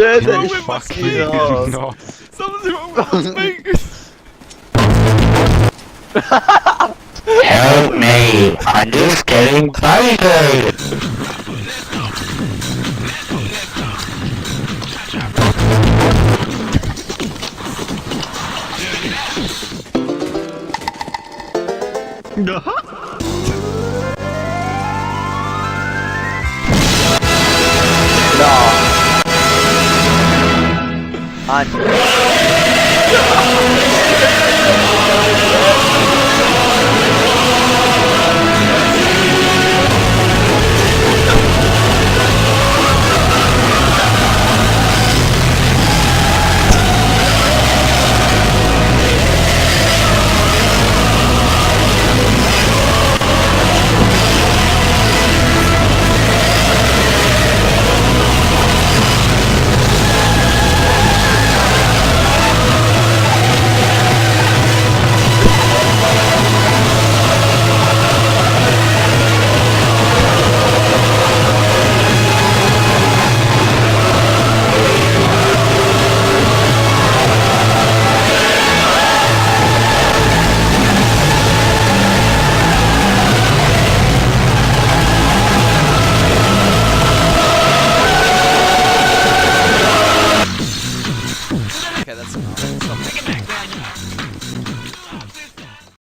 Finish with my fucking fingers? no. Something's wrong with my fingers. Help me! I'm just getting buried! No.